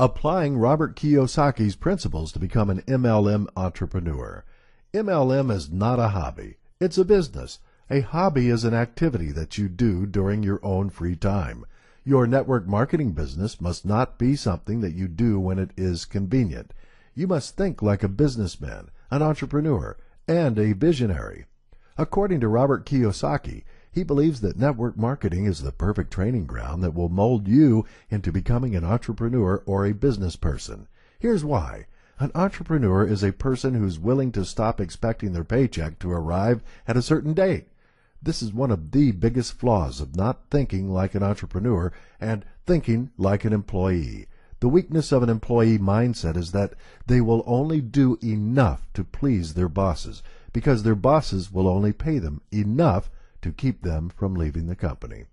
Applying Robert Kiyosaki's principles to become an MLM entrepreneur. MLM is not a hobby. It's a business. A hobby is an activity that you do during your own free time. Your network marketing business must not be something that you do when it is convenient. You must think like a businessman, an entrepreneur, and a visionary. According to Robert Kiyosaki, he believes that network marketing is the perfect training ground that will mold you into becoming an entrepreneur or a business person. Here's why. An entrepreneur is a person who's willing to stop expecting their paycheck to arrive at a certain date. This is one of the biggest flaws of not thinking like an entrepreneur and thinking like an employee. The weakness of an employee mindset is that they will only do enough to please their bosses, because their bosses will only pay them enough to keep them from leaving the company.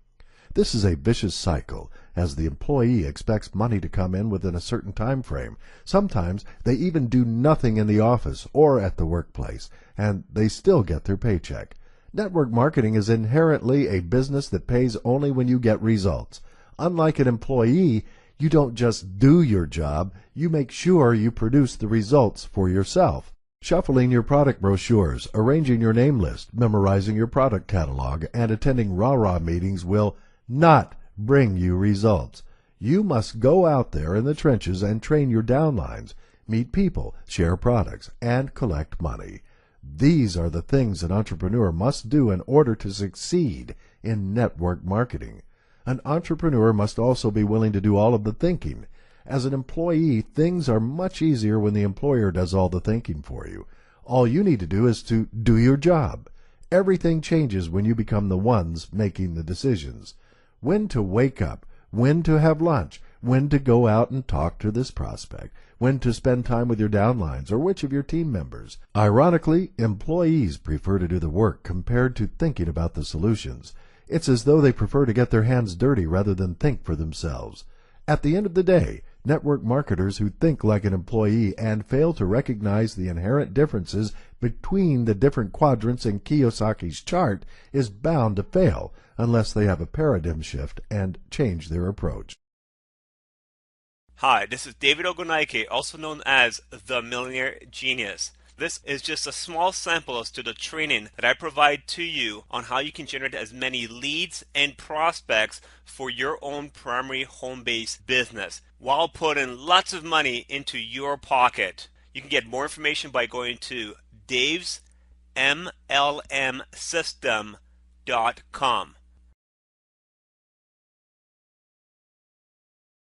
This is a vicious cycle, as the employee expects money to come in within a certain time frame. Sometimes they even do nothing in the office or at the workplace, and they still get their paycheck. Network marketing is inherently a business that pays only when you get results. Unlike an employee, you don't just do your job, you make sure you produce the results for yourself. Shuffling your product brochures, arranging your name list, memorizing your product catalog, and attending rah-rah meetings will not bring you results. You must go out there in the trenches and train your downlines, meet people, share products, and collect money. These are the things an entrepreneur must do in order to succeed in network marketing. An entrepreneur must also be willing to do all of the thinking. As an employee, things are much easier when the employer does all the thinking for you. All you need to do is to do your job. Everything changes when you become the ones making the decisions. When to wake up, when to have lunch, when to go out and talk to this prospect, when to spend time with your downlines or which of your team members. Ironically, employees prefer to do the work compared to thinking about the solutions. It's as though they prefer to get their hands dirty rather than think for themselves. At the end of the day, network marketers who think like an employee and fail to recognize the inherent differences between the different quadrants in Kiyosaki's chart is bound to fail unless they have a paradigm shift and change their approach. Hi, this is David Ogunnaike, also known as the Millionaire Genius. This is just a small sample as to the training that I provide to you on how you can generate as many leads and prospects for your own primary home-based business while putting lots of money into your pocket. You can get more information by going to davesmlmsystem.com.